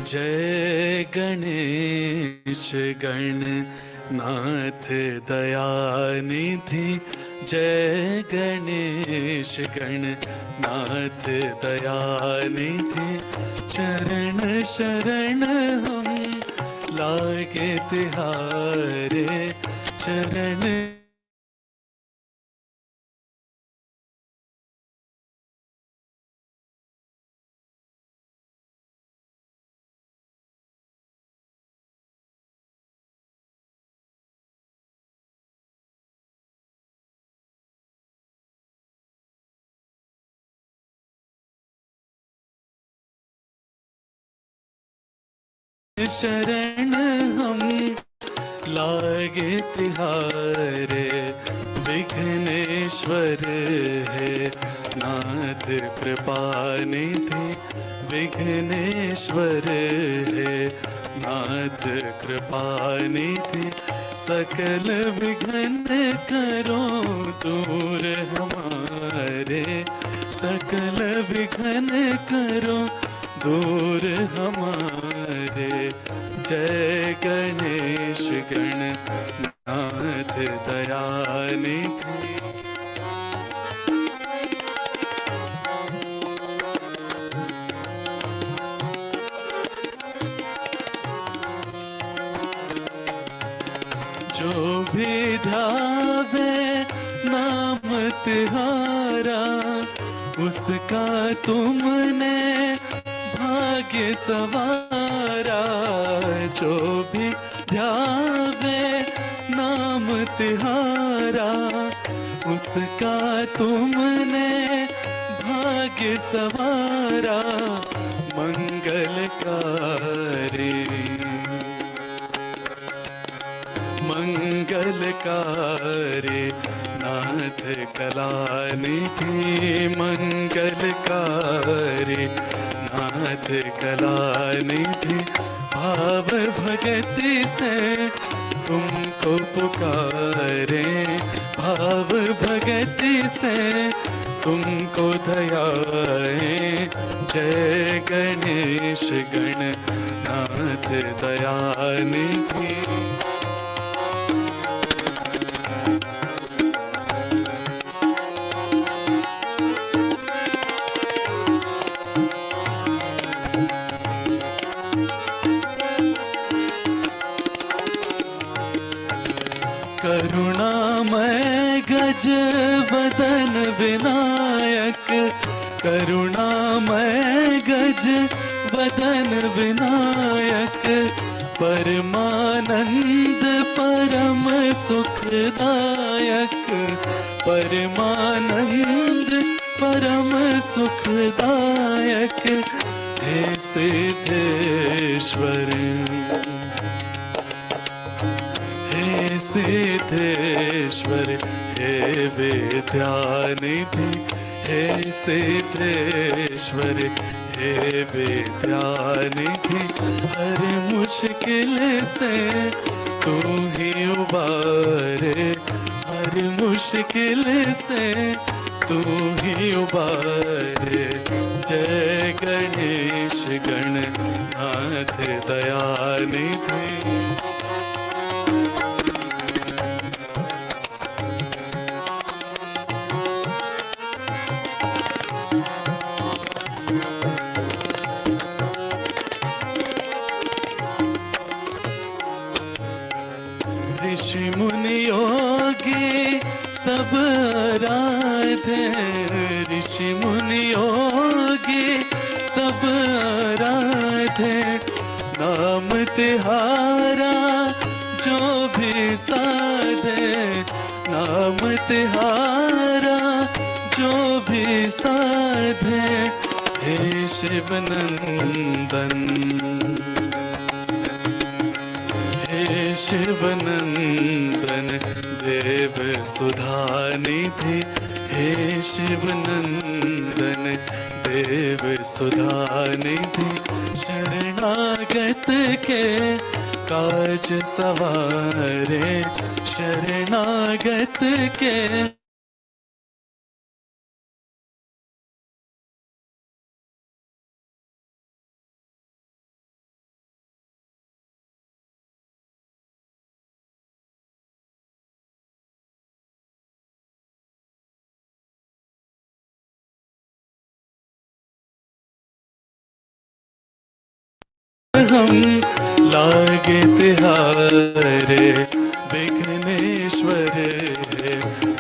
जय गणेश गणनाथ दयानिधि, जय गणेश गणनाथ दयानिधि। चरण शरण हम लागे तिहारे, चरण शरण हम लागे तिहारे। विघ्नेश्वर है नाथ कृपा निधि, विघ्नेश्वर है नाथ कृपा निधि। सकल विघ्न करो दूर हमारे, सकल विघ्न करो दूर हमारे। जय गणेश गणनाथ दयानिधि। जो भी ध्यावे नाम तिहारा, उसका तुमने भाग्य सवारा। जो भी ध्यावे नाम तिहारा, उसका तुमने भाग्य सवारा। मंगलकारी मंगलकारी नाथ कलानिधि, मंगलकारी नाथ कलानिधि। भाव भगति से तुमको पुकारे, भाव भगति से तुमको दयाए। जय गणेश गणनाथ दयानिधि। करुणामय गज वदन विनायक, करुणामय गज वदन विनायक। परमानंद परम सुखदायक, परमानंद परम सुखदायक। हे सिद्धेश्वर, सिद्धेश्वर हे विद्यानिधि, हे सिद्धेश्वर हे विद्यानिधि। हर मुश्किल से तू ही उबारे, हर मुश्किल से तू ही उबारे। जय गणेश गणनाथ दयानिधि। ऋषि मुनि योगी सब आराधे, ऋषि मुनि योगी सब आराधे। नाम तिहारा जो भी साधे, नाम तिहारा जो भी साधे। हे शिव नंदन, शिव नंदन देव सुधानिधि, हे शिव नंदन देव सुधानिधि। शरणागत के काज सवारे, शरणागत के हम लागे तिहारे विघ्नेश्वर है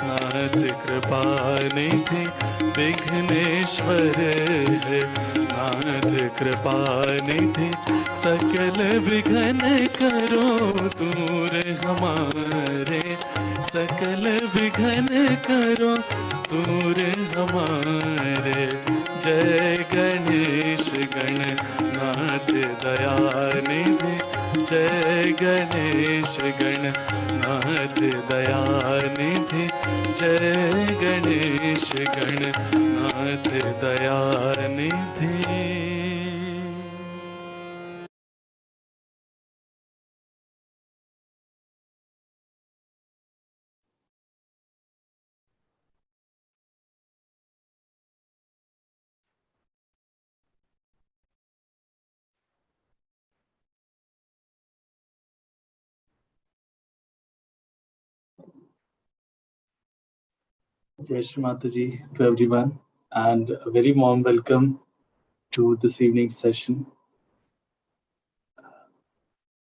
नाथ कृपा निधि विघ्नेश्वर है नाथ कृपा निधि सकल विघ्न करो दूर हमारे सकल विघ्न करो दूर हमारे जय गणेश गणनाथ दयानिधि जय गणेश गणनाथ दयानिधि जय Ganesh Gananath Dayanidhi. Jai Shree Mataji to everyone, and a very warm welcome to this evening's session.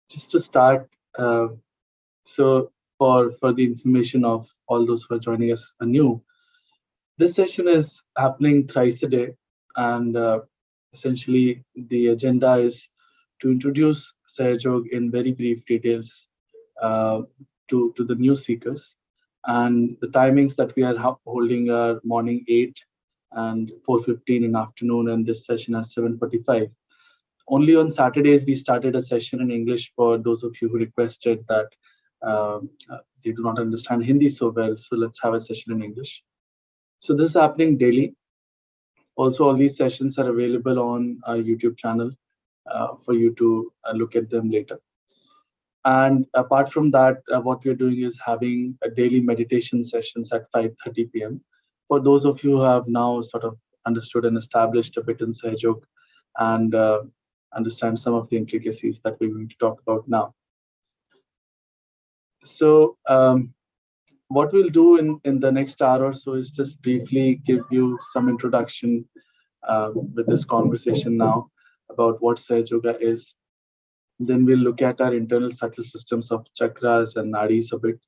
Just to start, so for the information of all those who are joining us anew, this session is happening thrice a day, and essentially the agenda is to introduce Sahajog in very brief details uh, to the new seekers. And the timings that we are holding are morning 8 and 4:15 in afternoon, and this session at 7:45. Only on Saturdays we started a session in English for those of you who requested that they do not understand Hindi so well. So let's have a session in English. So this is happening daily. Also, all these sessions are available on our YouTube channel for you to look at them later. And apart from that, what we're doing is having a daily meditation sessions at 5:30 p.m. For those of you who have now sort of understood and established a bit in Sahajog and understand some of the intricacies that we're going to talk about now. So what we'll do in the next hour or so is just briefly give you some introduction with this conversation now about what Sahaja is. Then we'll look at our internal subtle systems of chakras and nadis a bit.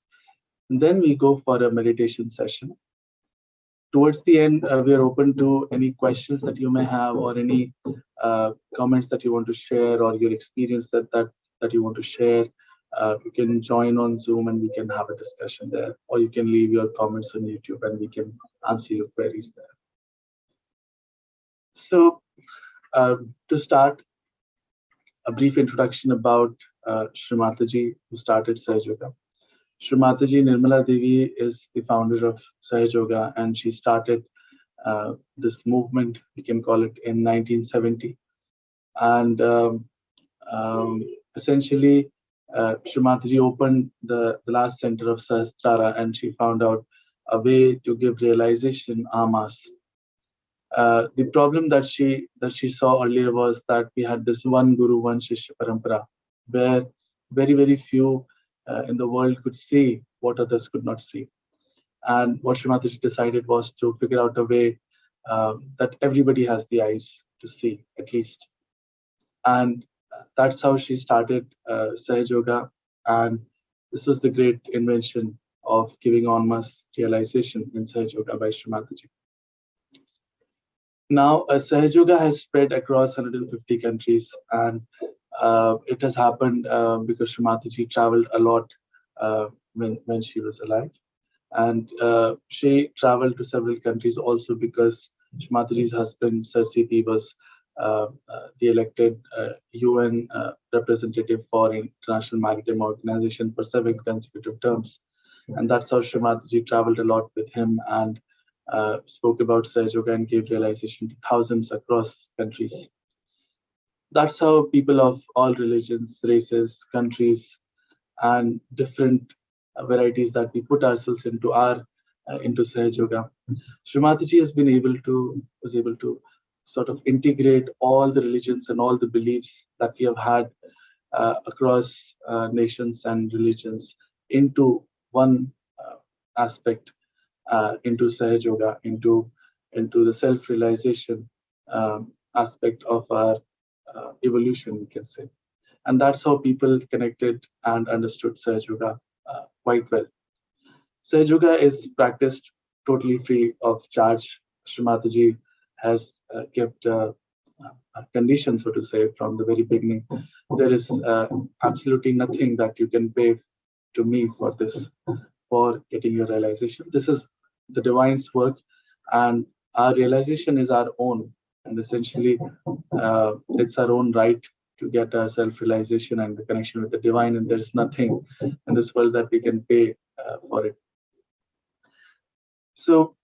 And then we go for a meditation session. Towards the end, we are open to any questions that you may have or any comments that you want to share or your experience that you want to share. You can join on Zoom and we can have a discussion there, or you can leave your comments on YouTube and we can answer your queries there. So to start, a brief introduction about Shree Mataji, who started Sahaja. Shree Mataji Nirmala Devi is the founder of Sahaja, and she started this movement, we can call it, in 1970. And essentially, Shree Mataji opened the last center of Sahasrara, and she found out a way to give realization en masse. The problem that she saw earlier was that we had this one guru, one shishya parampara, where very few in the world could see what others could not see. And what Srimati decided was to figure out a way that everybody has the eyes to see, at least. And that's how she started Sahaj Yoga. And this was the great invention of giving en masse realization in Sahaj Yoga by Srimati. Now, Sahaj Yoga has spread across 150 countries, and it has happened because Srimati traveled a lot when she was alive. And she traveled to several countries also because Srimati's husband, Sir CP, was the elected UN representative for International Maritime Organization for 7 consecutive terms. And that's how Srimati traveled a lot with him and spoke about Sahaj Yoga and gave realization to thousands across countries. That's how people of all religions, races, countries, and different varieties that we put ourselves into Sahaj Yoga. Srimatiji was able to sort of integrate all the religions and all the beliefs that we have had across nations and religions into one aspect, into Sahaj Yoga, into the self-realization aspect of our evolution, we can say. And that's how people connected and understood Sahaja Yoga quite well. Sahaja Yoga is practiced totally free of charge. Shree Mataji has kept a condition, so to say, from the very beginning. There is absolutely nothing that you can pay to me for this, for getting your realization. This is the divine's work, and our realization is our own. And essentially, it's our own right to get our self-realization and the connection with the divine. And there is nothing in this world that we can pay for it. So,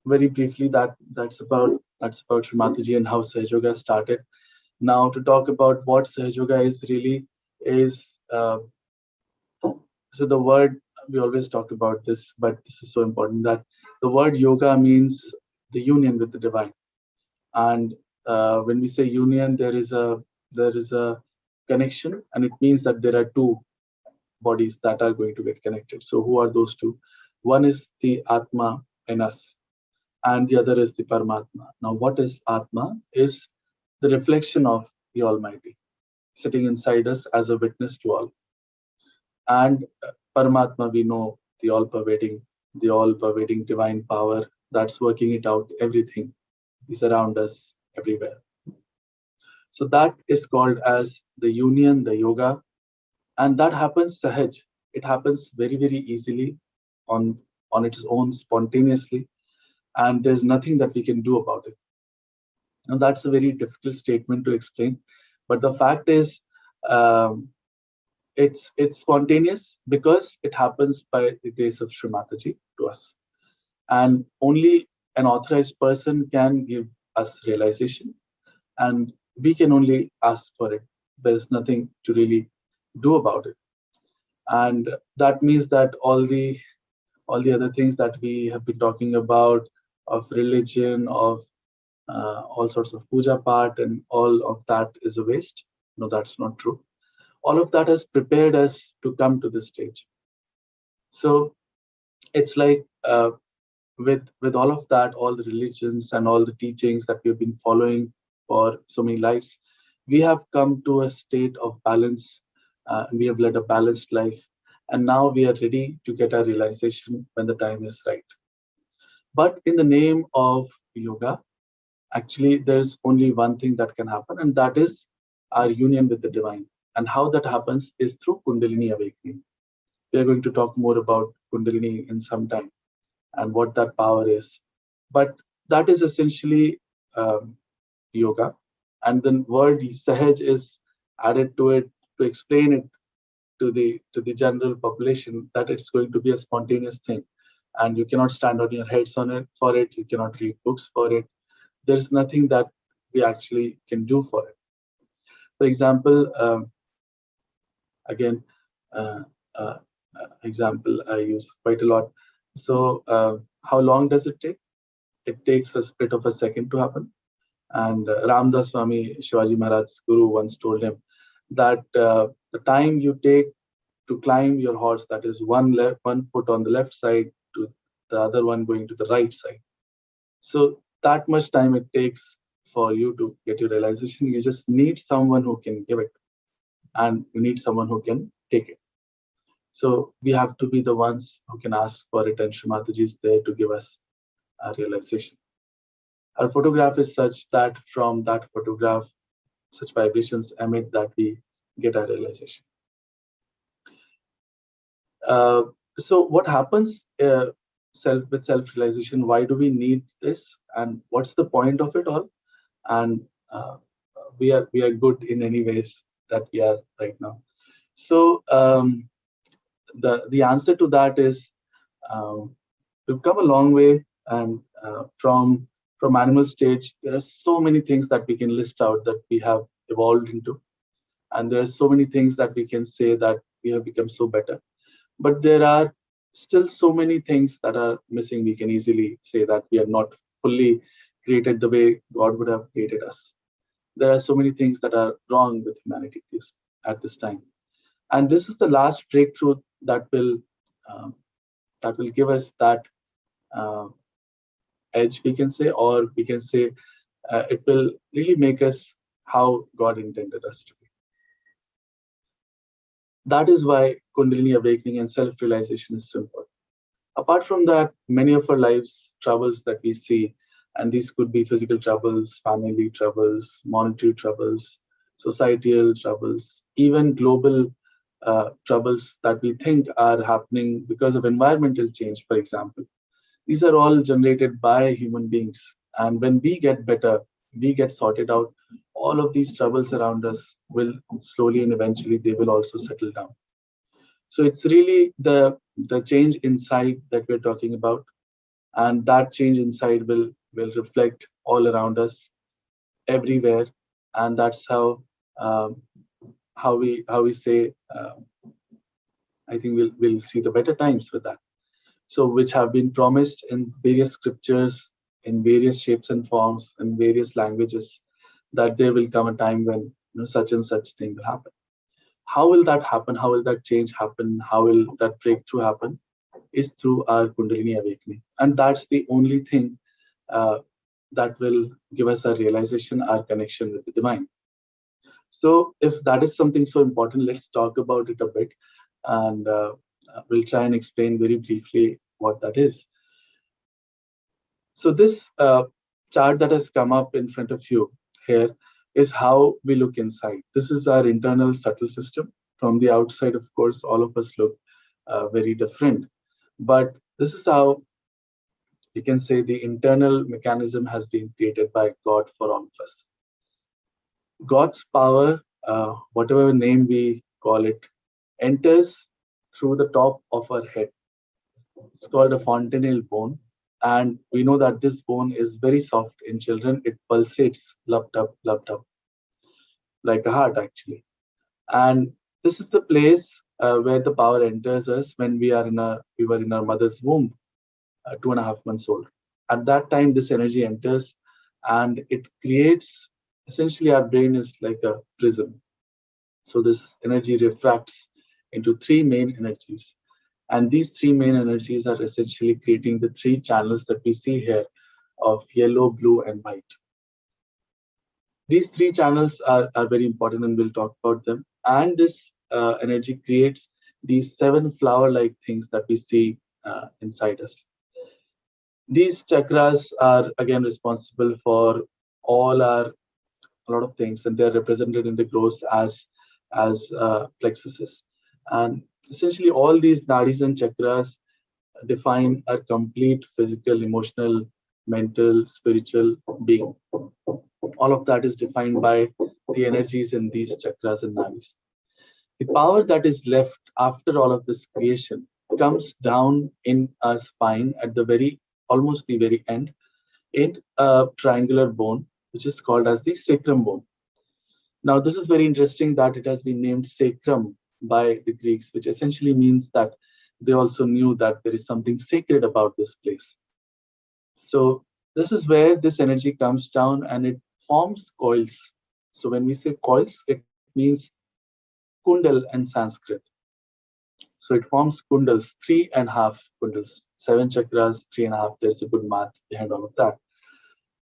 very briefly, that's about Shree Mataji and how Sahaja Yoga started. Now, to talk about what Sahaja Yoga is really is so the word, we always talk about this, but this is so important, that the word yoga means the union with the divine. And when we say union, there is a connection, and it means that there are two bodies that are going to get connected. So who are those two? One is the Atma in us, and the other is the Paramatma. Now, what is Atma? Is the reflection of the Almighty sitting inside us as a witness to all. And Paramatma, we know the all pervading divine power that's working it out. Everything is around us, everywhere. So that is called as the union, the yoga, and that happens sahaj. It happens very, very easily on its own, spontaneously, and there's nothing that we can do about it. Now that's a very difficult statement to explain, but the fact is, um, it's spontaneous because it happens by the grace of Shree Mataji to us, and only an authorized person can give us realization, and we can only ask for it. There is nothing to really do about it, and that means that all the other things that we have been talking about, of religion, of all sorts of puja part, and all of that is a waste. No, that's not true. All of that has prepared us to come to this stage. So it's like, with all of that, all the religions and all the teachings that we've been following for so many lives, we have come to a state of balance. We have led a balanced life, and now we are ready to get our realization when the time is right. But in the name of yoga, actually, there's only one thing that can happen, and that is our union with the divine. And how that happens is through Kundalini awakening. We are going to talk more about Kundalini in some time and what that power is. But that is essentially yoga. And the word Sahaj is added to it to explain it to the general population, that it's going to be a spontaneous thing. And you cannot stand on your heads on it for it, you cannot read books for it. There's nothing that we actually can do for it. For example, again, uh, uh, example I use quite a lot. So, how long does it take? It takes a split of a second to happen. And Ramdas Swami, Shivaji Maharaj's guru, once told him that the time you take to climb your horse, that is one foot on the left side to the other one going to the right side. So that much time it takes for you to get your realization. You just need someone who can give it, and you need someone who can take it. So we have to be the ones who can ask for it, and Shree Mataji is there to give us a realization. Our photograph is such that from that photograph, such vibrations emit that we get our realization. Uh, so what happens with self-realization? Why do we need this? And what's the point of it all? And we are good in any ways that we are right now. So the answer to that is, we've come a long way, and from animal stage, there are so many things that we can list out that we have evolved into, and there are so many things that we can say that we have become so better. But there are still so many things that are missing. We can easily say that we are not fully created the way God would have created us. There are so many things that are wrong with humanity at this time, and this is the last breakthrough um, that will give us that uh, edge, we can say, or we can say it will really make us how God intended us to be. That is why Kundalini awakening and self-realization is so important. Apart from that, many of our lives troubles that we see, and these could be physical troubles, family troubles, monetary troubles, societal troubles, even global troubles that we think are happening because of environmental change, for example. These are all generated by human beings. And when we get better, we get sorted out, all of these troubles around us will slowly and eventually they will also settle down. So it's really the change inside that we're talking about, and that change inside will reflect all around us, everywhere, and that's um, how we say. I think we'll see the better times with that. So which have been promised in various scriptures, in various shapes and forms, in various languages, that there will come a time when such and such thing will happen. How will that happen? How will that change happen? How will that breakthrough happen? Is through our Kundalini awakening. And that's the only thing uh, that will give us a realization, our connection with the divine. So, if that is something so important, let's talk about it a bit. And we'll try and explain very briefly what that is. So, this chart that has come up in front of you here is how we look inside. This is our internal subtle system. From the outside, of course, all of us look very different. But this is how you can say the internal mechanism has been created by God for all of us. God's power, whatever name we call it, enters through the top of our head. It's called a fontanelle bone. And we know that this bone is very soft in children. It pulsates, loved up, like a heart actually. And this is the place where the power enters us when we were in our mother's womb, 2.5 months old. At that time, this energy enters and it creates, essentially, our brain is like a prism. So this energy refracts into three main energies. And these three main energies are essentially creating the three channels that we see here of yellow, blue, and white. These three channels are very important and we'll talk about them. And this energy creates these seven flower-like things that we see inside us. These chakras are again responsible for all our a lot of things, and they're represented in the gross as plexuses. And essentially, all these nadis and chakras define a complete physical, emotional, mental, spiritual being. All of that is defined by the energies in these chakras and nadis. The power that is left after all of this creation comes down in our spine at the almost the very end, in a triangular bone, which is called as the sacrum bone. Now, this is very interesting that it has been named sacrum by the Greeks, which essentially means that they also knew that there is something sacred about this place. So this is where this energy comes down and it forms coils. So when we say coils, it means kundal in Sanskrit. So it forms kundals, 3.5 kundals, 7 chakras, 3.5. There's a good math behind all of that.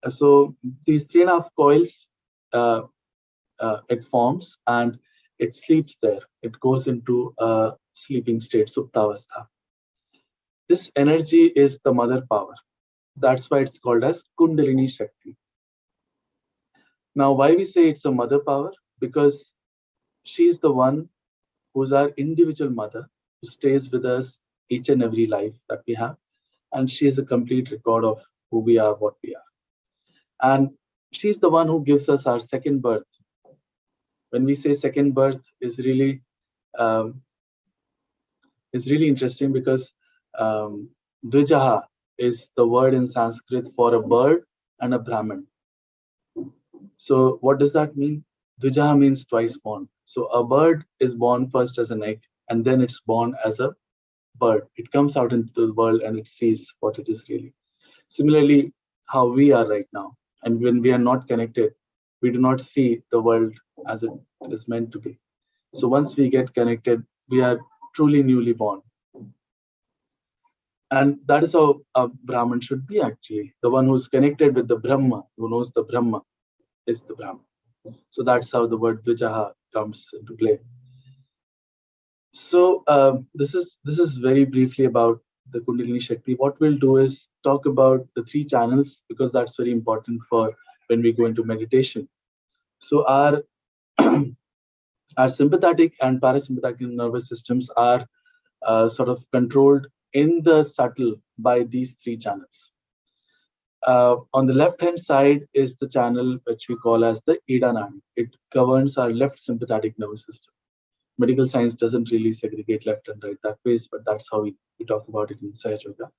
So these 3.5 coils, it forms and it sleeps there. It goes into a sleeping state, suptavastha. This energy is the mother power. That's why it's called as Kundalini Shakti. Now, why we say it's a mother power? Because she's the one who's our individual mother, who stays with us each and every life that we have. And she is a complete record of who we are, what we are. And she's the one who gives us our second birth. When we say second birth um, is really interesting because Dvijaha is the word in Sanskrit for a bird and a Brahman. So what does that mean? Dvijaha means twice born. So a bird is born first as an egg and then it's born as a bird. It comes out into the world and it sees what it is really. Similarly, how we are right now. And when we are not connected, we do not see the world as it is meant to be. So once we get connected, we are truly newly born. And that is how a Brahman should be actually. The one who's connected with the Brahma, who knows the Brahma, is the Brahman. So that's how the word Vijaha comes into play. So this is very briefly about the Kundalini Shakti. What we'll do is talk about the three channels because that's very important for when we go into meditation. So our sympathetic and parasympathetic nervous systems are sort of controlled in the subtle by these three channels. On the left hand side is the channel which we call as the Ida Nadi. It governs our left sympathetic nervous system. Medical science doesn't really segregate left and right that ways, but that's how we talk about it in Sahaja Yoga.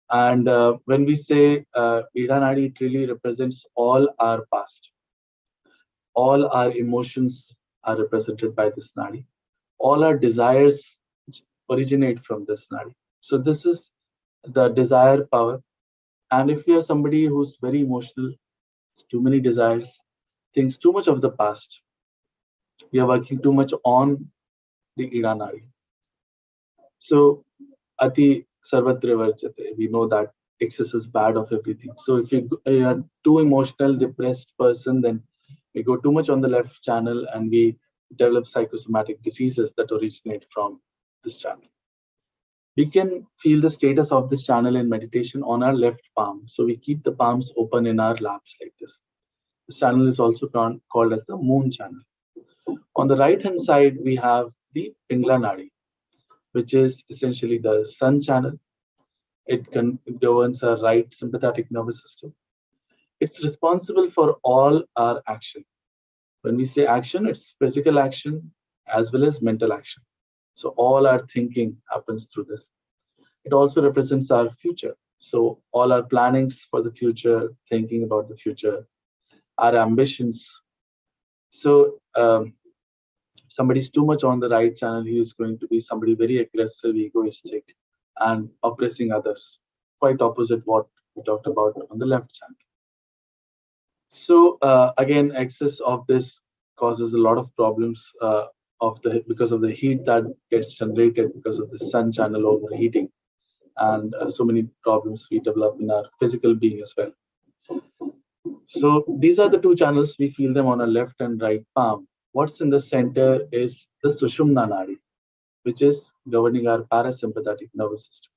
And when we say Ida Nadi, it really represents all our past. All our emotions are represented by this Nadi. All our desires originate from this Nadi. So this is the desire power. And if you are somebody who's very emotional, too many desires, thinks too much of the past, we are working too much on the Ida Nadi. So Ati Sarvatra Varjate, we know that excess is bad of everything. So if you are too emotional, depressed person, then we go too much on the left channel and we develop psychosomatic diseases that originate from this channel. We can feel the status of this channel in meditation on our left palm. So we keep the palms open in our laps like this. This channel is also called as the moon channel. On the right hand side, we have the Pingla Nadi, which is essentially the sun channel. It governs our right sympathetic nervous system. It's responsible for all our action. When we say action, it's physical action as well as mental action. So all our thinking happens through this. It also represents our future. So all our plannings for the future, thinking about the future, our ambitions. So somebody's too much on the right channel, he is going to be somebody very aggressive, egoistic, and oppressing others. Quite opposite what we talked about on the left channel. So again, excess of this causes a lot of problems because of the heat that gets generated because of the sun channel overheating, and so many problems we develop in our physical being as well. So these are the two channels. We feel them on our left and right palm. What's in the center is the Sushumna Nadi, which is governing our parasympathetic nervous system.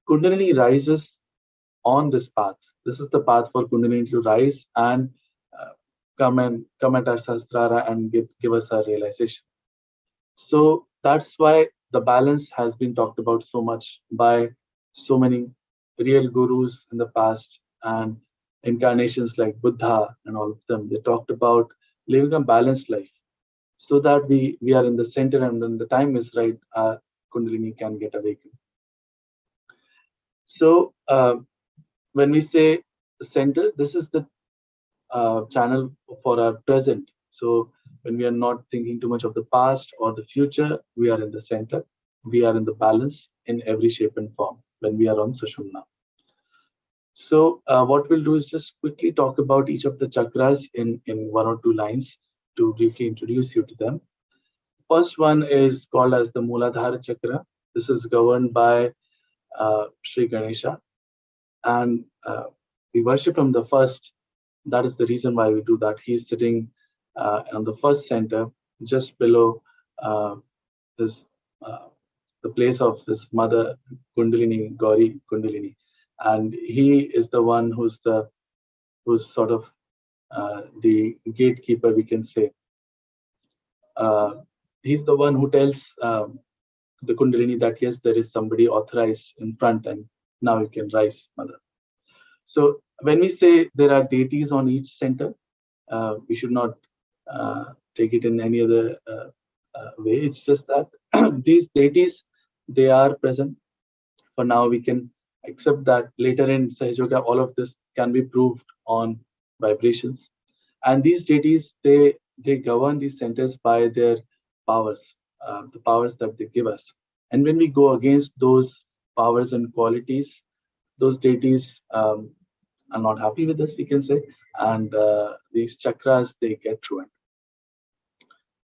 Kundalini rises on this path. This is the path for Kundalini to rise and come at our Sahasrara and give us our realization. So that's why the balance has been talked about so much by so many real gurus in the past and incarnations like Buddha and all of them. They talked about living a balanced life so that we are in the center, and when the time is right, our Kundalini can get awakened. So when we say center, this is the channel for our present. So when we are not thinking too much of the past or the future, we are in the center. We are in the balance in every shape and form when we are on Sushumna. So what we'll do is just quickly talk about each of the chakras in one or two lines to briefly introduce you to them. First one is called as the Muladhara Chakra. This is governed by Sri Ganesha, and we worship him the first. That is the reason why we do that. He's sitting on the first center, just below this the place of his mother Kundalini, Gauri Kundalini, and he is the one who's sort of the gatekeeper, we can say. He's the one who tells the Kundalini that yes, there is somebody authorized in front, and now you can rise, mother. So when we say there are deities on each center, we should not take it in any other way. It's just that these deities, they are present. For now, we can accept that later in Sahaja Yoga, all of this can be proved on vibrations. And these deities, they govern these centers by their powers, the powers that they give us. And when we go against those powers and qualities, those deities are not happy with us, we can say, and these chakras, they get ruined.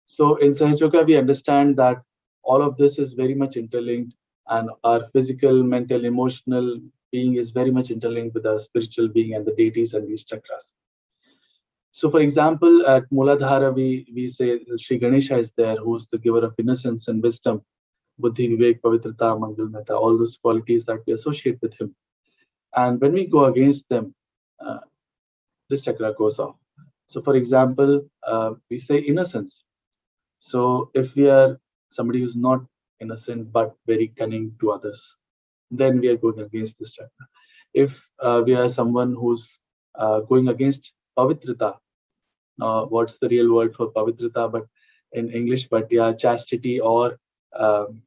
So in Sahaja Yoga, we understand that all of this is very much interlinked, and our physical, mental, emotional being is very much interlinked with our spiritual being and the deities and these chakras. So, for example, at Muladhara, we say Sri Ganesha is there, who's the giver of innocence and wisdom, Buddhi, Vivek, Pavitrata, Mangalmata, all those qualities that we associate with him. And when we go against them, uh, this chakra goes off. So, for example, we say innocence. So, if we are somebody who's not innocent but very cunning to others, then we are going against this chakra. If we are someone who's going against Pavitrata, what's the real word for Pavitrata, but in English, but yeah, chastity, or um,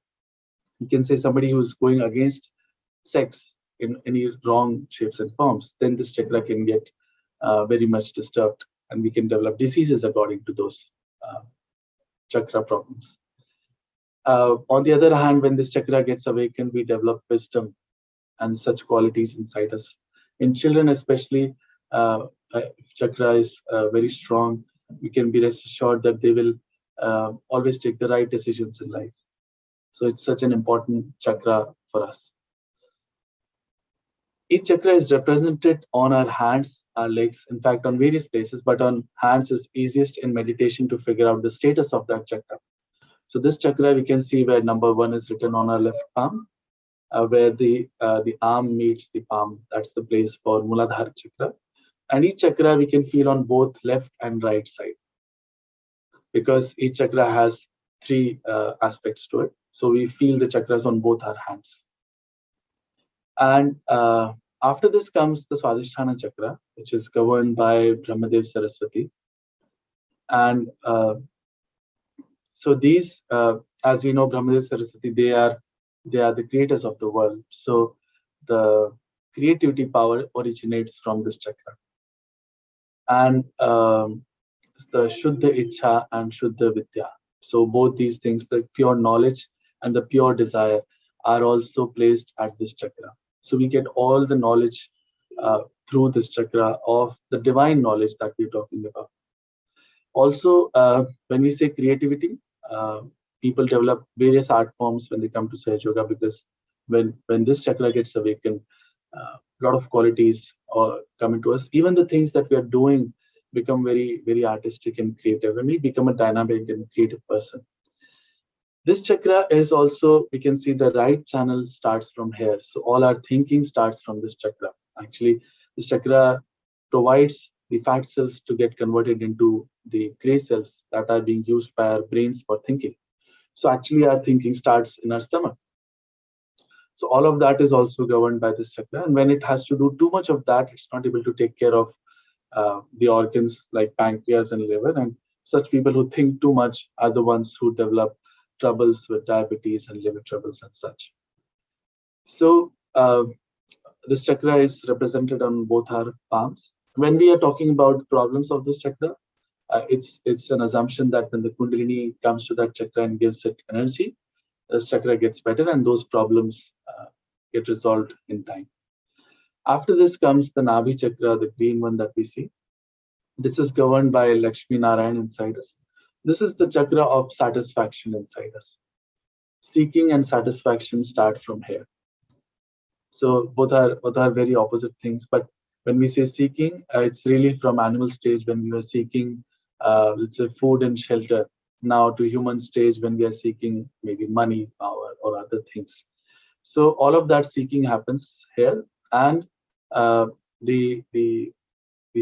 you can say somebody who's going against sex in any wrong shapes and forms, then this chakra can get very much disturbed, and we can develop diseases according to those uh, chakra problems. On the other hand, when this chakra gets awakened, we develop wisdom and such qualities inside us. In children, especially, if chakra is very strong, we can be rest assured that they will always take the right decisions in life. So it's such an important chakra for us. Each chakra is represented on our hands, our legs, in fact, on various places, but on hands is easiest in meditation to figure out the status of that chakra. So this chakra, we can see where number 1 is written on our left palm, where the arm meets the palm. That's the place for Muladhara Chakra. And each chakra we can feel on both left and right side, because each chakra has 3 aspects to it. So we feel the chakras on both our hands. And after this comes the Swadhishthana Chakra, which is governed by Brahmadev Saraswati. And so these, as we know, Brahmadev Saraswati, they are the creators of the world. So the creativity power originates from this chakra. And the Shuddha Ichha and Shuddha Vidya. So both these things, the pure knowledge and the pure desire, are also placed at this chakra. So we get all the knowledge through this chakra of the divine knowledge that we're talking about. Also, when we say creativity, people develop various art forms when they come to Sahaja Yoga, because when this chakra gets awakened, a lot of qualities come into us. Even the things that we are doing become very, very artistic and creative, and we become a dynamic and creative person. This chakra is also, we can see the right channel starts from here. So all our thinking starts from this chakra. Actually, this chakra provides the fat cells to get converted into the gray cells that are being used by our brains for thinking. So actually, our thinking starts in our stomach. So all of that is also governed by this chakra. And when it has to do too much of that, it's not able to take care of the organs like pancreas and liver. And such people who think too much are the ones who develop troubles with diabetes and liver troubles and such. So this chakra is represented on both our palms. When we are talking about problems of this chakra, it's an assumption that when the Kundalini comes to that chakra and gives it energy, this chakra gets better and those problems get resolved in time. After this comes the Navi Chakra, the green one that we see. This is governed by Lakshmi Narayan inside us. This is the chakra of satisfaction inside us. Seeking and satisfaction start from here. So both are very opposite things. But when we say seeking, it's really from animal stage when we were seeking, let's say, food and shelter. Now to human stage when we are seeking maybe money, power, or other things. So all of that seeking happens here, and the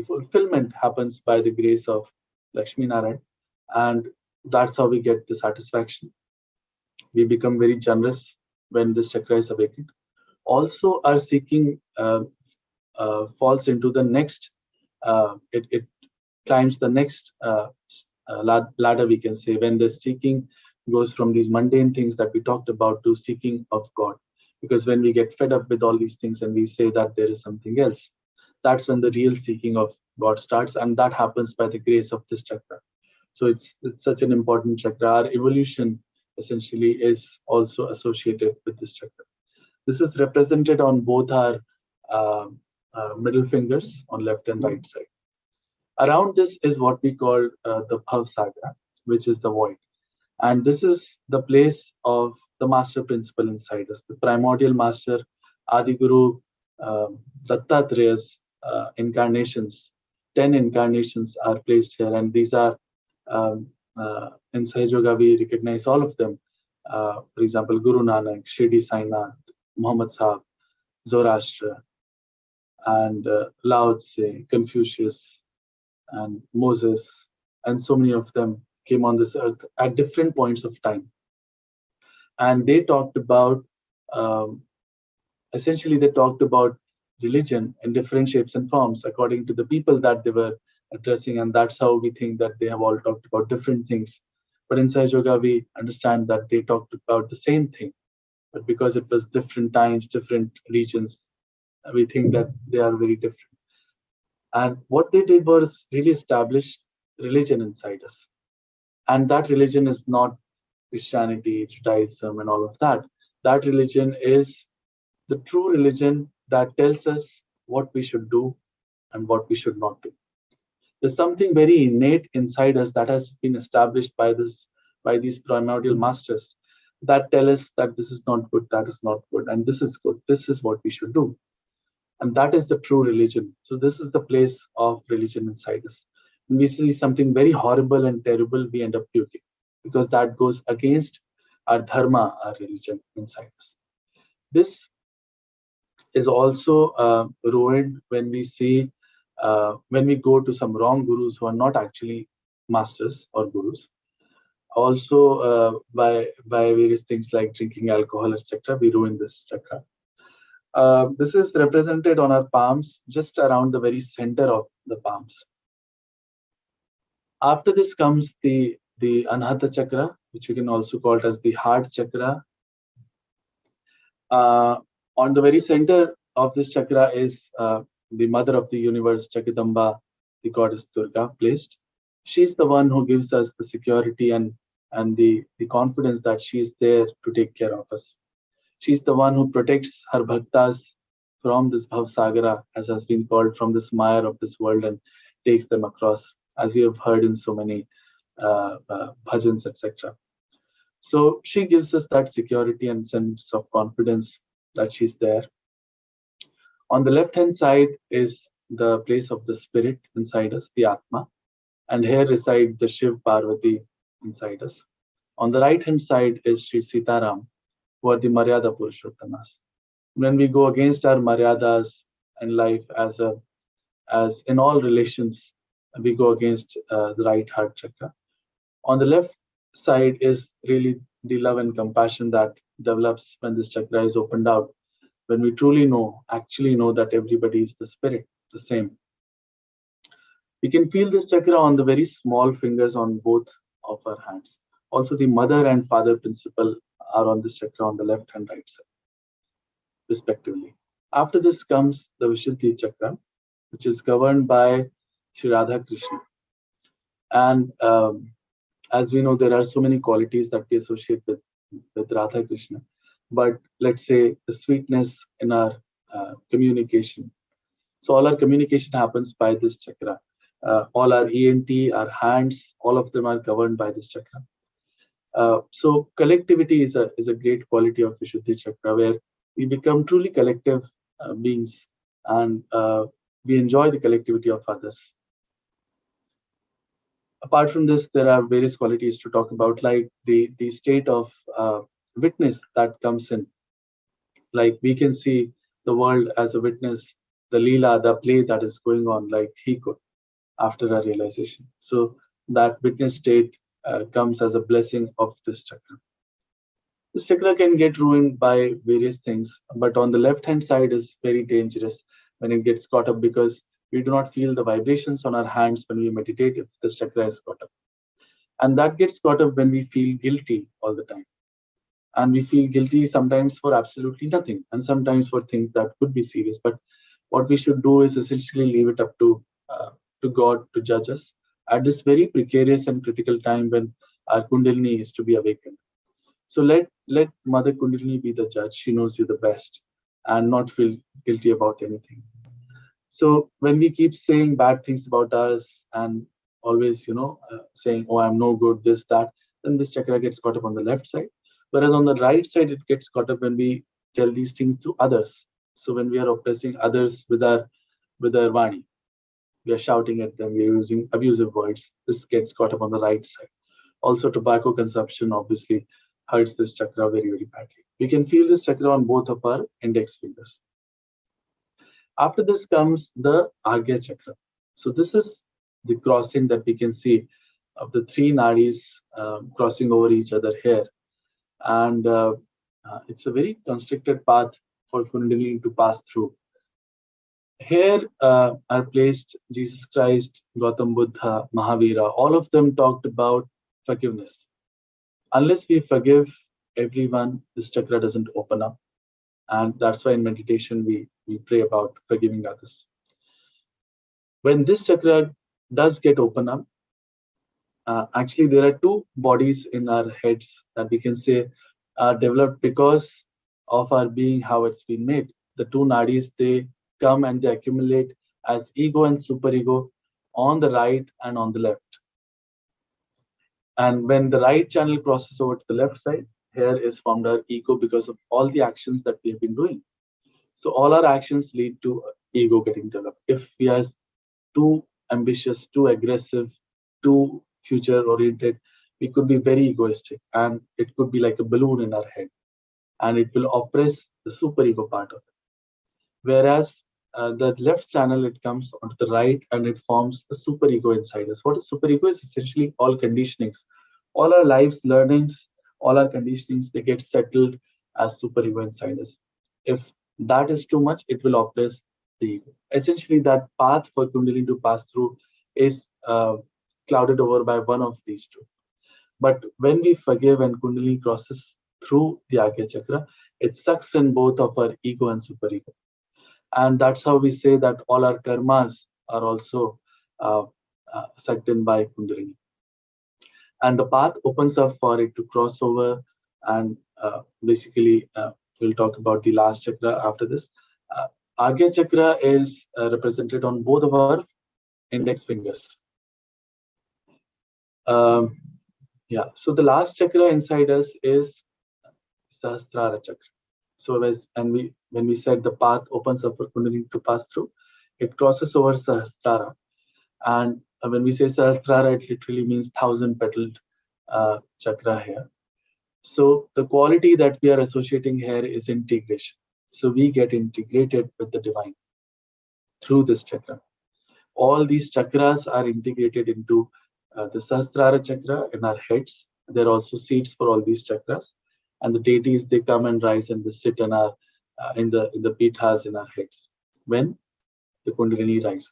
fulfillment happens by the grace of Lakshmi Narayan, and that's how we get the satisfaction. We become very generous when this chakra is awakened. Also, our seeking falls into the next. It climbs the next ladder, we can say, when the seeking goes from these mundane things that we talked about to seeking of God. Because when we get fed up with all these things and we say that there is something else, that's when the real seeking of God starts, and that happens by the grace of this chakra. So it's such an important chakra. Our evolution essentially is also associated with this chakra. This is represented on both our middle fingers on left and right side. Around this is what we call the Bhav Saga, which is the void. And this is the place of the master principle inside us, the primordial master, Adi Guru, Dattatraya's incarnations 10 incarnations are placed here, and these are in Sahaja Yoga we recognize all of them. For example, Guru Nanak, Shirdi Sai Nath, Muhammad Sahib, Zoroaster, and Lao Tse, Confucius, and Moses, and so many of them came on this earth at different points of time. And they talked about, essentially, they talked about religion in different shapes and forms according to the people that they were addressing. And that's how we think that they have all talked about different things. But in Sahaja Yoga, we understand that they talked about the same thing. But because it was different times, different regions, we think that they are very different. And what they did was really establish religion inside us. And that religion is not Christianity, Judaism, and all of that. That religion is the true religion that tells us what we should do and what we should not do. There's something very innate inside us that has been established by these primordial masters that tell us that this is not good, that is not good, and this is good, this is what we should do. And that is the true religion. So this is the place of religion inside us. When we see something very horrible and terrible, we end up puking, because that goes against our dharma, our religion inside us. This is also ruined when we see, when we go to some wrong gurus who are not actually masters or gurus. Also, by various things like drinking alcohol, etc., we ruin this chakra. This is represented on our palms, just around the very center of the palms. After this comes the Anahata Chakra, which we can also call it as the heart chakra. On the very center of this chakra is the mother of the universe, Chakradamba, the goddess Durga, placed. She's the one who gives us the security and the confidence that she's there to take care of us. She's the one who protects her bhaktas from this bhavsagara, as has been called, from this mire of this world, and takes them across, as we have heard in so many bhajans, etc. So she gives us that security and sense of confidence that she's there. On the left-hand side is the place of the spirit inside us, the Atma, and here reside the Shiv Parvati inside us. On the right-hand side is Sri Sitaram, who are the Maryada Purushottamas. When we go against our Maryadas in life, as in all relations, we go against the right heart chakra. On the left side is really the love and compassion that develops when this chakra is opened out, when we truly actually know that everybody is the spirit, the same. We can feel this chakra on the very small fingers on both of our hands. Also, the mother and father principle are on this chakra on the left and right side, respectively. After this comes the Vishuddhi Chakra, which is governed by Sri Radha Krishna. And as we know, there are so many qualities that we associate with Radha Krishna. But let's say the sweetness in our communication. So all our communication happens by this chakra. All our ENT, our hands, all of them are governed by this chakra. So collectivity is a great quality of Vishuddhi Chakra, where we become truly collective beings, and we enjoy the collectivity of others. Apart from this, there are various qualities to talk about, like the state of witness that comes in. Like we can see the world as a witness, the Leela, the play that is going on, like he could after a realization. So that witness state comes as a blessing of this chakra. This chakra can get ruined by various things, but on the left-hand side is very dangerous when it gets caught up, because we do not feel the vibrations on our hands when we meditate if this chakra is caught up. And that gets caught up when we feel guilty all the time. And we feel guilty sometimes for absolutely nothing, and sometimes for things that could be serious. But what we should do is essentially leave it up to God to judge us at this very precarious and critical time when our Kundalini is to be awakened. So let Mother Kundalini be the judge. She knows you the best, and not feel guilty about anything. So when we keep saying bad things about us and always, saying, oh, I'm no good, this, that, then this chakra gets caught up on the left side. Whereas on the right side, it gets caught up when we tell these things to others. So when we are oppressing others with our Vani. we are shouting at them, we are using abusive words. This gets caught up on the right side. Also, tobacco consumption obviously hurts this chakra very, very badly. We can feel this chakra on both of our index fingers. After this comes the Agya chakra. So this is the crossing that we can see of the three nadis crossing over each other here. And it's a very constricted path for Kundalini to pass through. Here are placed Jesus Christ, Gautam Buddha, Mahavira. All of them talked about forgiveness. Unless we forgive everyone, this chakra doesn't open up. And that's why in meditation we pray about forgiving others. When this chakra does get open up, actually there are two bodies in our heads that we can say are developed because of our being, how it's been made. The two nadis, they come and they accumulate as ego and superego on the right and on the left. And when the right channel crosses over to the left side, here is formed our ego because of all the actions that we have been doing. So all our actions lead to ego getting developed. If we are too ambitious, too aggressive, too future oriented, we could be very egoistic, and it could be like a balloon in our head, and it will oppress the superego part of it. Whereas the left channel, it comes onto the right and it forms a superego inside us. What is superego? Is essentially all conditionings, all our lives, learnings, all our conditionings, they get settled as superego inside us. If that is too much, it will oppress the ego. Essentially, that path for Kundalini to pass through is clouded over by one of these two. But when we forgive and Kundalini crosses through the Agya chakra, it sucks in both of our ego and superego. And that's how we say that all our karmas are also sucked in by Kundalini. And the path opens up for it to cross over, and basically we'll talk about the last chakra after this. Agya chakra is represented on both of our index fingers. Yeah, so the last chakra inside us is Sahasrara Chakra. So when we said the path opens up for Kundalini to pass through, it crosses over Sahasrara. And when we say Sahasrara, it literally means 1,000-petaled chakra here. So the quality that we are associating here is integration. So we get integrated with the divine through this chakra. All these chakras are integrated into the Sahasrara chakra in our heads. There are also seats for all these chakras, and the deities, they come and rise and they sit in our in the pithas in our heads when the Kundalini rises.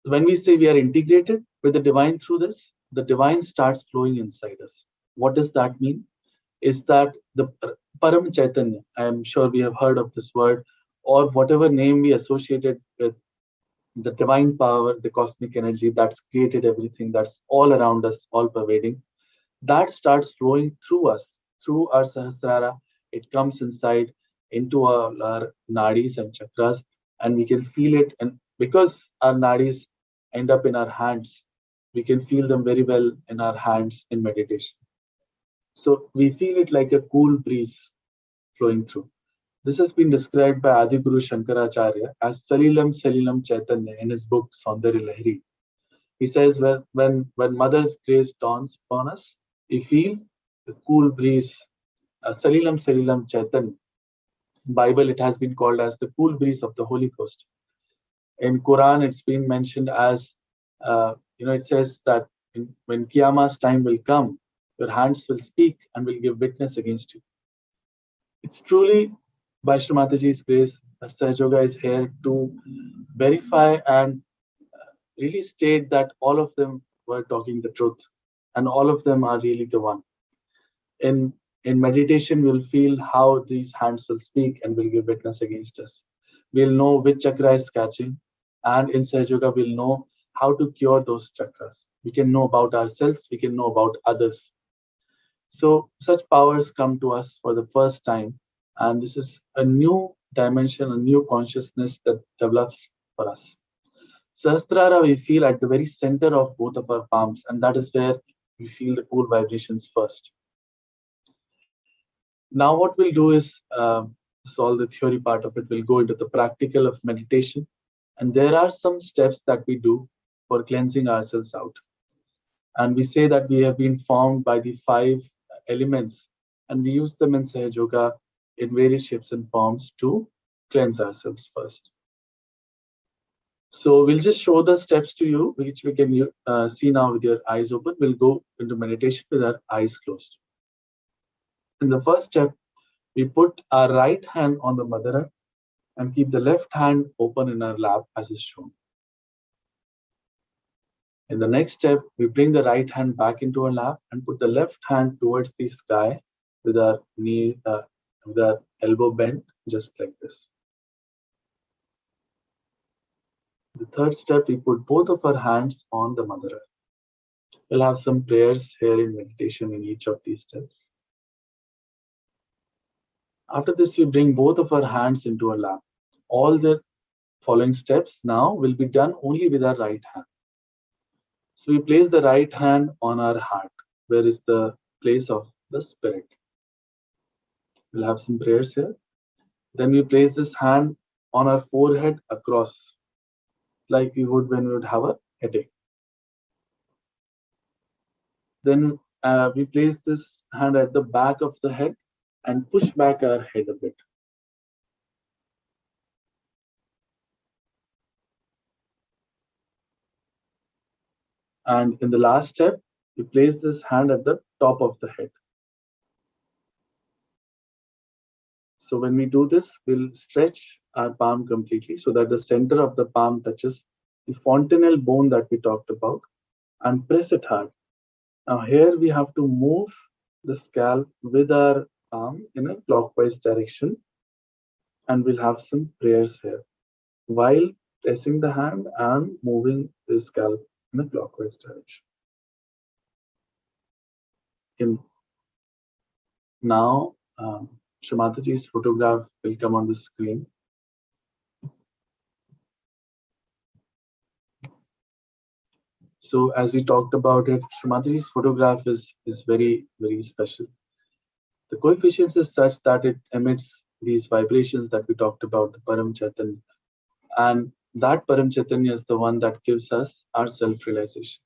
When we say we are integrated with the divine through this, the divine starts flowing inside us. What does that mean? Is that the Param Chaitanya, I am sure we have heard of this word, or whatever name we associated with the divine power, the cosmic energy that's created everything, that's all around us, all pervading, that starts flowing through us, through our Sahasrara. It comes inside into our nadis and chakras, and we can feel it. And because our nadis end up in our hands, we can feel them very well in our hands in meditation. So we feel it like a cool breeze flowing through. This has been described by Adiguru Shankaracharya as Salilam Salilam Chaitanya in his book Saundarya Lahiri. He says when Mother's grace dawns upon us, we feel the cool breeze, Salilam Salilam Chaitanya. In Bible, it has been called as the cool breeze of the Holy Ghost. In Quran, it's been mentioned as, it says that when Qiyamah's time will come, your hands will speak and will give witness against you. It's truly by Shree Mataji's grace that Sahaja is here to verify and really state that all of them were talking the truth and all of them are really the one. In meditation, we'll feel how these hands will speak and will give witness against us. We'll know which chakra is catching, and in Sahaja, we'll know how to cure those chakras. We can know about ourselves, we can know about others. So such powers come to us for the first time, and this is a new dimension, a new consciousness that develops for us. Sahasrara we feel at the very center of both of our palms, and that is where we feel the cool vibrations first. Now what we'll do is solve the theory part of it. We'll go into the practical of meditation. And there are some steps that we do for cleansing ourselves out. And we say that we have been formed by the 5 elements, and we use them in Sahaja Yoga in various shapes and forms to cleanse ourselves first. So we'll just show the steps to you, which we can see now with your eyes open. We'll go into meditation with our eyes closed. In the first step, we put our right hand on the Mother Earth and keep the left hand open in our lap as is shown. In the next step, we bring the right hand back into our lap and put the left hand towards the sky with our knee, with our elbow bent, just like this. The third step, we put both of our hands on the Mother Earth. We'll have some prayers here in meditation in each of these steps. After this, we bring both of our hands into our lap. All the following steps now will be done only with our right hand. So we place the right hand on our heart, where is the place of the spirit. We'll have some prayers here. Then we place this hand on our forehead across, like we would when we would have a headache. Then we place this hand at the back of the head and push back our head a bit. And in the last step, we place this hand at the top of the head. So when we do this, we'll stretch our palm completely so that the center of the palm touches the fontanelle bone that we talked about, and press it hard. Now here we have to move the scalp with our palm in a clockwise direction, and we'll have some prayers here while pressing the hand and moving the scalp in a clockwise direction. Now, Shree Mataji's photograph will come on the screen. So as we talked about it, Shree Mataji's photograph is very, very special. The coefficients is such that it emits these vibrations that we talked about, the Param Chaitanya. And that Param Chaitanya is the one that gives us our self-realization.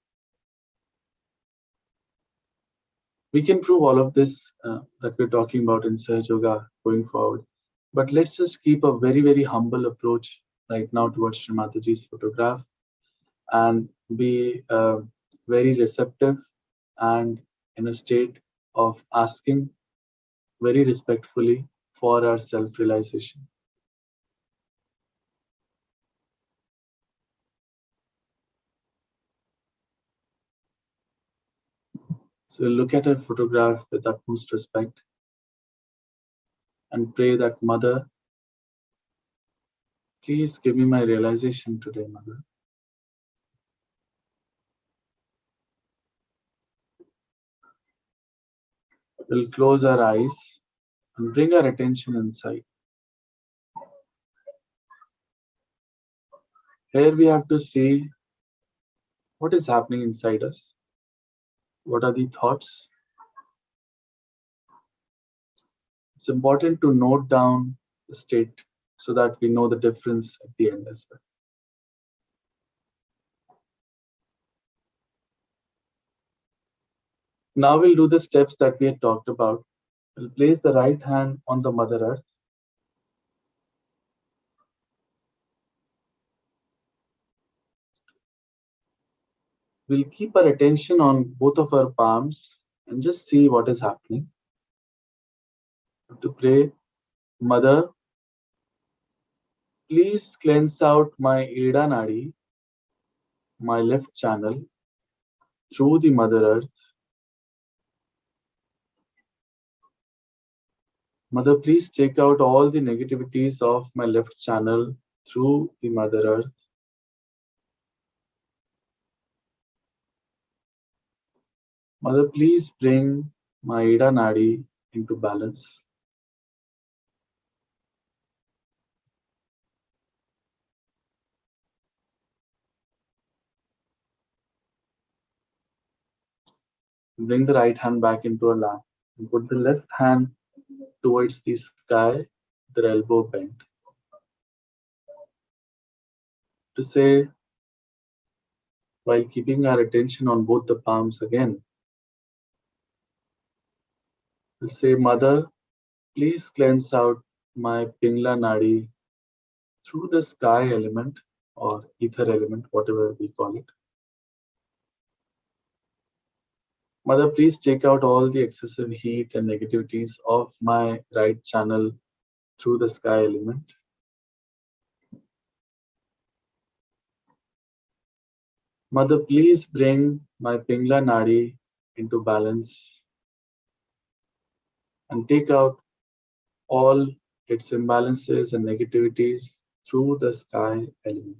We can prove all of this that we're talking about in Sahaja Yoga going forward. But let's just keep a very, very humble approach right now towards Shree Mataji's photograph and be very receptive and in a state of asking very respectfully for our self-realization. So we'll look at her photograph with utmost respect and pray that, Mother, please give me my realization today, Mother. We'll close our eyes and bring our attention inside. Here we have to see what is happening inside us. What are the thoughts? It's important to note down the state so that we know the difference at the end as well. Now we'll do the steps that we had talked about. We'll place the right hand on the Mother Earth. We'll keep our attention on both of our palms and just see what is happening. To pray, Mother, please cleanse out my Ida Nadi, my left channel, through the Mother Earth. Mother, please take out all the negativities of my left channel through the Mother Earth. Mother, please bring my Ida Nadi into balance. Bring the right hand back into her lap and put the left hand towards the sky, the elbow bent. To say, while keeping our attention on both the palms again, to say, Mother, please cleanse out my Pingla Nadi through the sky element or ether element, whatever we call it. Mother, please take out all the excessive heat and negativities of my right channel through the sky element. Mother, please bring my Pingla Nadi into balance and take out all its imbalances and negativities through the sky element.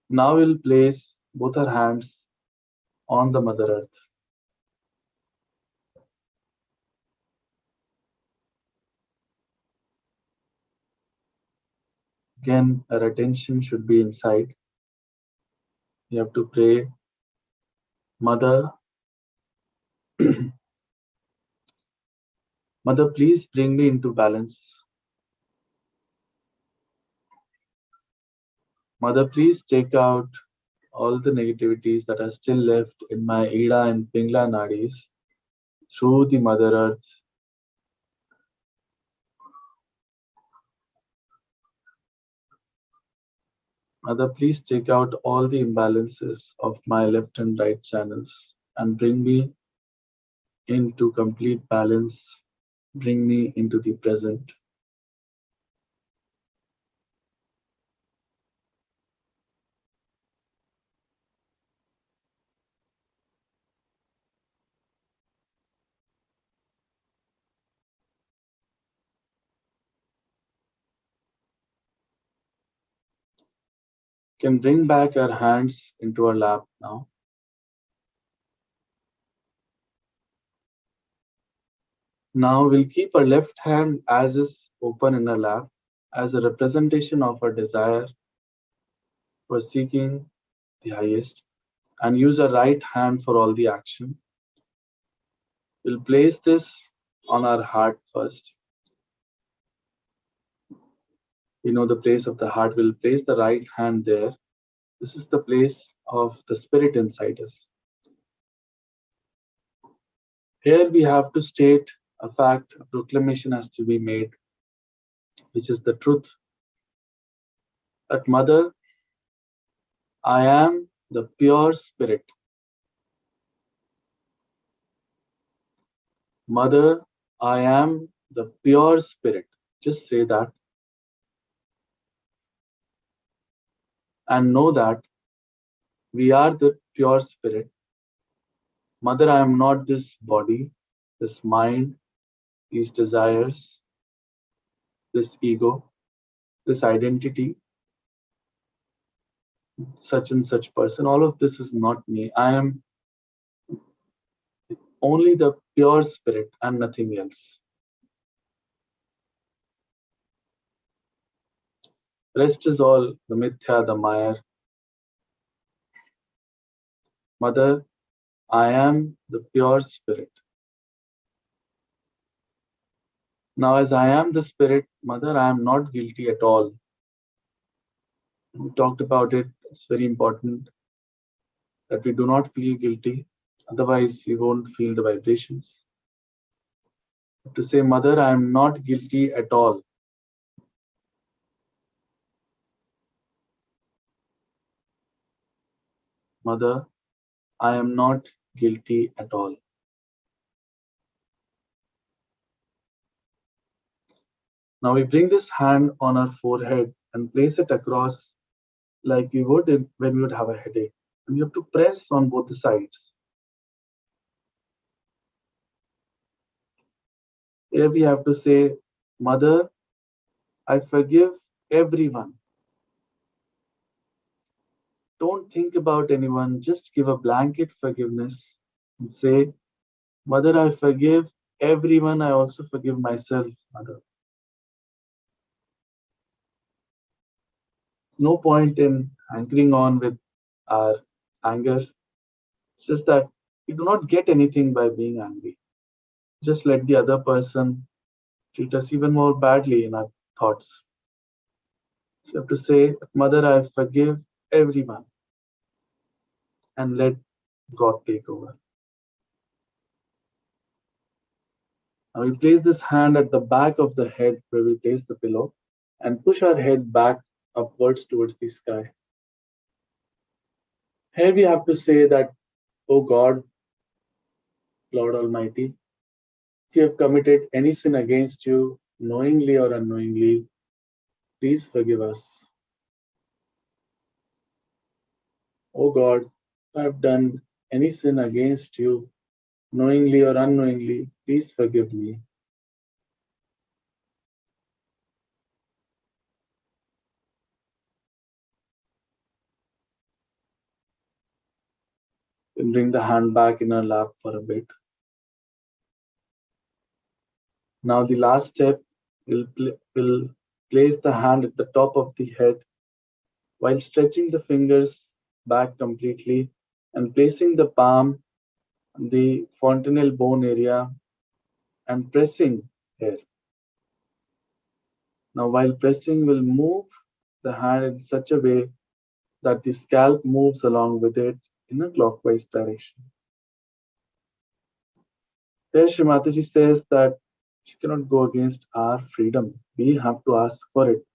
Now we'll place both our hands on the Mother Earth. Again, our attention should be inside. You have to pray, Mother, Mother, please bring me into balance. Mother, please take out all the negativities that are still left in my Ida and Pingla nadis through the Mother Earth. Mother, please take out all the imbalances of my left and right channels and bring me into complete balance. Bring me into the present. Can bring back our hands into our lap now. Now we'll keep our left hand as is open in our lap as a representation of our desire for seeking the highest, and use our right hand for all the action. We'll place this on our heart first. We know the place of the heart. We'll place the right hand there. This is the place of the spirit inside us. Here we have to state a fact, a proclamation has to be made, which is the truth. That Mother, I am the pure spirit. Mother, I am the pure spirit. Just say that. And know that we are the pure spirit. Mother, I am not this body, this mind, these desires, this ego, this identity, such and such person. All of this is not me. I am only the pure spirit and nothing else. Rest is all the mithya, the maya. Mother, I am the pure spirit. Now, as I am the spirit, Mother, I am not guilty at all. We talked about it. It's very important that we do not feel guilty. Otherwise, we won't feel the vibrations. To say, Mother, I am not guilty at all. Mother, I am not guilty at all. Now we bring this hand on our forehead and place it across like we would when we would have a headache. And you have to press on both the sides. Here we have to say, Mother, I forgive everyone. Don't think about anyone, just give a blanket forgiveness and say, Mother, I forgive everyone. I also forgive myself, Mother. There's no point in anchoring on with our anger. It's just that we do not get anything by being angry. just let the other person treat us even more badly in our thoughts. So you have to say, Mother, I forgive everyone, and let God take over. Now we place this hand at the back of the head where we place the pillow and push our head back upwards towards the sky. Here we have to say that, O God, Lord Almighty, if you have committed any sin against you, knowingly or unknowingly, please forgive us. O God, if I have done any sin against you, knowingly or unknowingly, please forgive me. Then bring the hand back in our lap for a bit. Now the last step, we'll place the hand at the top of the head while stretching the fingers back completely and placing the palm on the fontanel bone area and pressing here. Now while pressing, we'll move the hand in such a way that the scalp moves along with it in a clockwise direction. Here Srimati says that she cannot go against our freedom. We have to ask for it.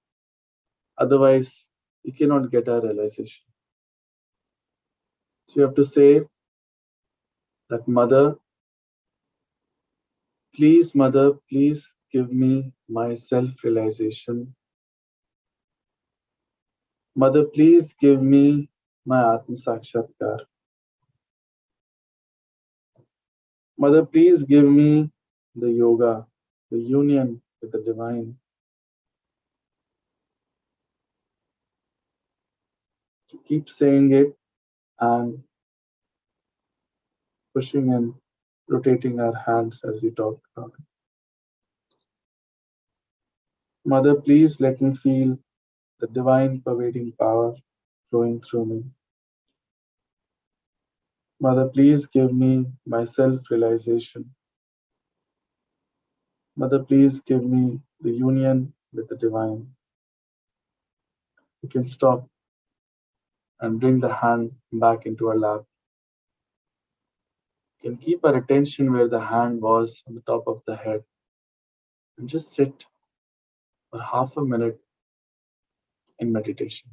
Otherwise, we cannot get our realization. So you have to say that Mother, please give me my self-realization. Mother, please give me my Atma Sakshatkar. Mother, please give me the yoga, the union with the divine. To keep saying it and pushing and rotating our hands as we talk about it. Mother, please let me feel the divine pervading power flowing through me. Mother, please give me my self-realization. Mother, please give me the union with the divine. You can stop and bring the hand back into our lap. You can keep our attention where the hand was on the top of the head and just sit for half a minute in meditation.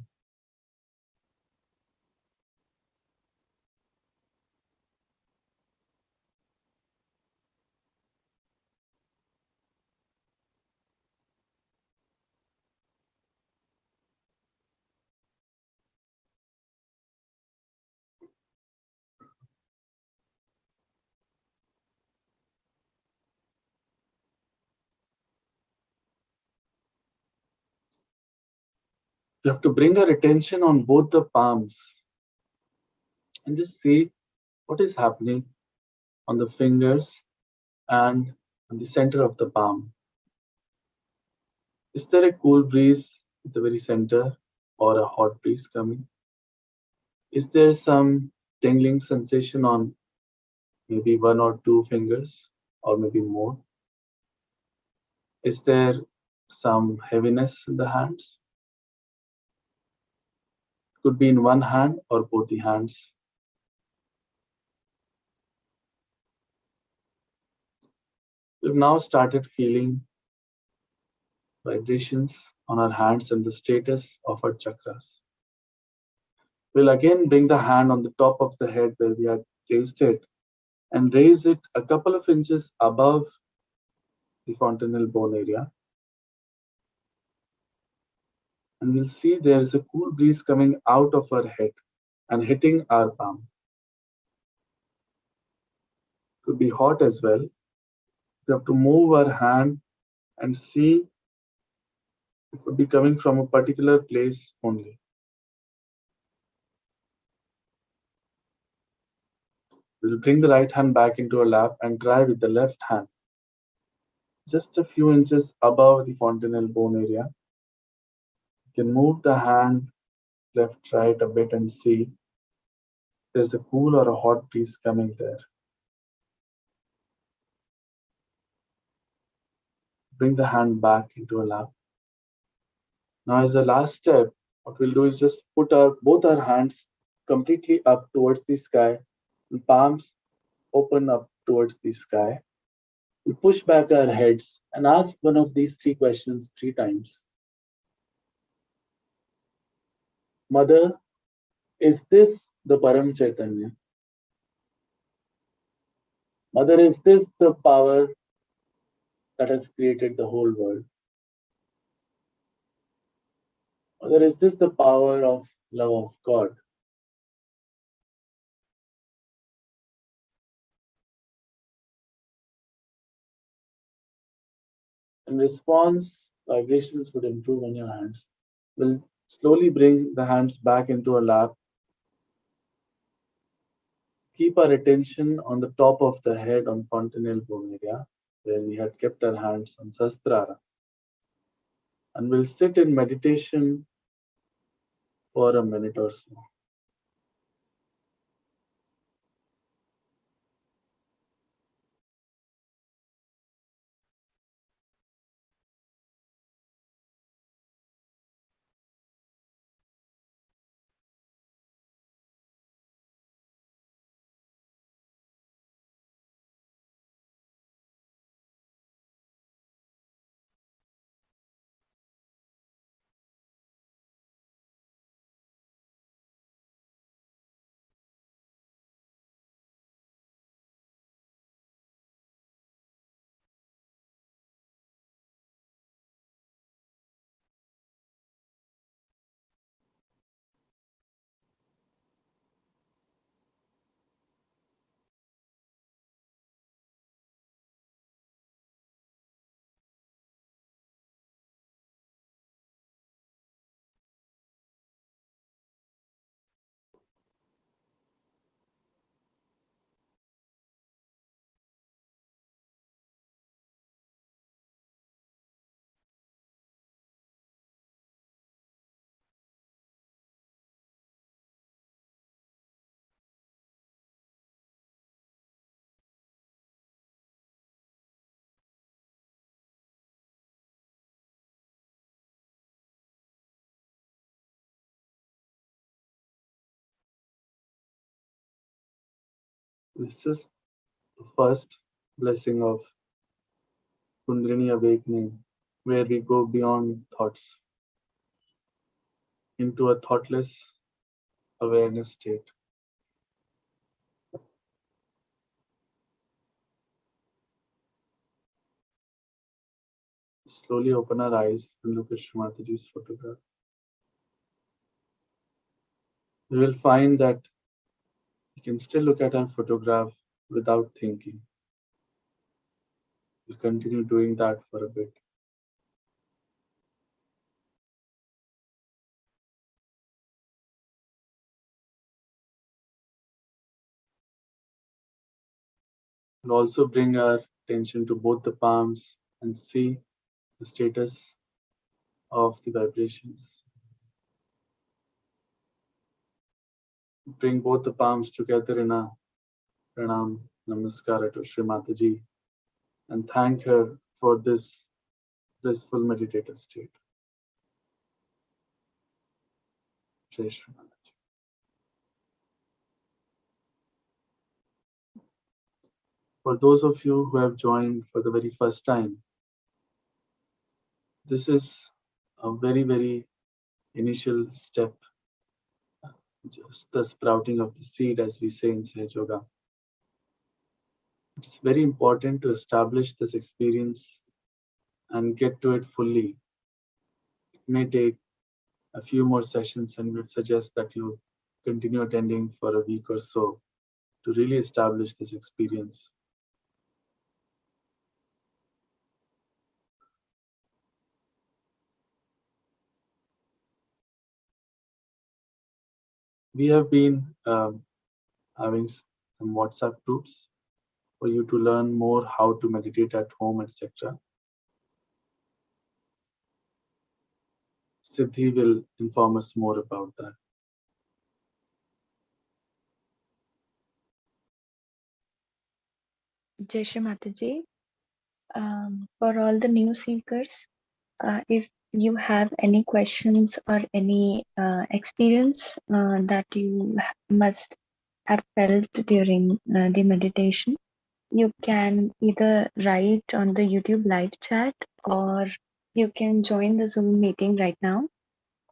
You have to bring our attention on both the palms and just see what is happening on the fingers and on the center of the palm. Is there a cool breeze at the very center or a hot breeze coming? Is there some tingling sensation on maybe one or two fingers or maybe more? Is there some heaviness in the hands? Could be in one hand or both the hands. We've now started feeling vibrations on our hands and the status of our chakras. We'll again bring the hand on the top of the head where we had placed it and raise it a couple of inches above the fontanel bone area. And we'll see there's a cool breeze coming out of our head and hitting our palm. Could be hot as well. We have to move our hand and see it could be coming from a particular place only. We'll bring the right hand back into our lap and try with the left hand. Just a few inches above the fontanel bone area. You can move the hand left, right a bit and see there's a cool or a hot breeze coming there. bring the hand back into a lap. Now, as a last step, what we'll do is just put both our hands completely up towards the sky, and palms open up towards the sky. We push back our heads and ask one of these three questions 3 times. Mother, is this the Param Chaitanya? Mother, is this the power that has created the whole world? Mother, is this the power of love of God? In response, vibrations would improve on your hands. We'll slowly bring the hands back into a lap. Keep our attention on the top of the head on fontanel bone area, where we had kept our hands on Sastrara. And we'll sit in meditation for a minute or so. This is the first blessing of Kundalini awakening, where we go beyond thoughts into a thoughtless awareness state. Slowly open our eyes and look at Srimatiji's photograph. We will find that we can still look at our photograph without thinking. We'll continue doing that for a bit. We'll also bring our attention to both the palms and see the status of the vibrations. Bring both the palms together in a pranam namaskara to Shree Mataji and thank her for this blissful meditative state. Jai Shree Mataji. For those of you who have joined for the very first time, this is a very, very initial step, just the sprouting of the seed, as we say in Sahaja Yoga. It's very important to establish this experience and get to it fully. It may take a few more sessions, and would suggest that you continue attending for a week or so to really establish this experience. We have been having some WhatsApp groups for you to learn more how to meditate at home, etc. Siddhi will inform us more about that. Jai Shree Mataji. For all the new seekers, if you have any questions or any experience that you must have felt during the meditation, you can either write on the YouTube live chat or you can join the Zoom meeting right now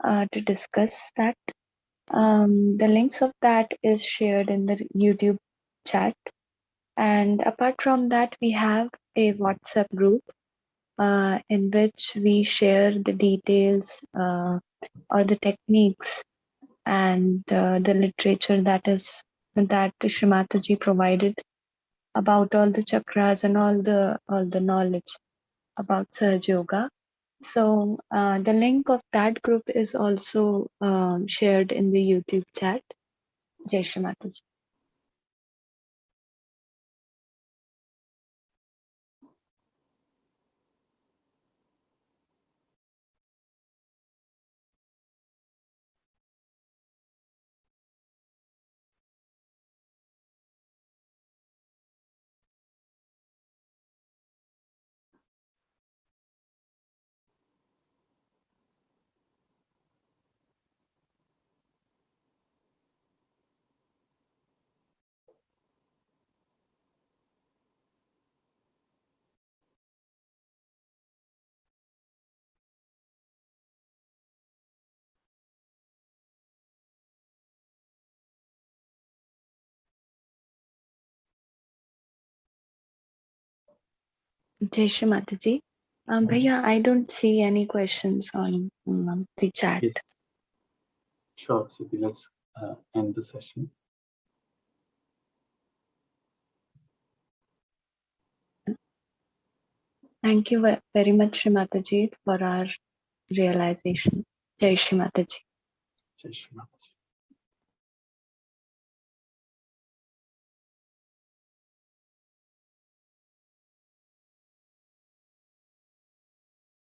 to discuss that. The links of that is shared in the YouTube chat. And apart from that, we have a WhatsApp group in which we share the details or the techniques and the literature that Srimataji provided about all the chakras and all the knowledge about Sahaja Yoga. So the link of that group is also shared in the YouTube chat. Jai Shri Mataji. Jai Shri Mataji. Bhaiya, I don't see any questions on the chat. Yes. Sure, Siddhi, let's end the session. Thank you very much, Shri Mataji, for our realization. Jai Shri Mataji. Jai Shri Mataji.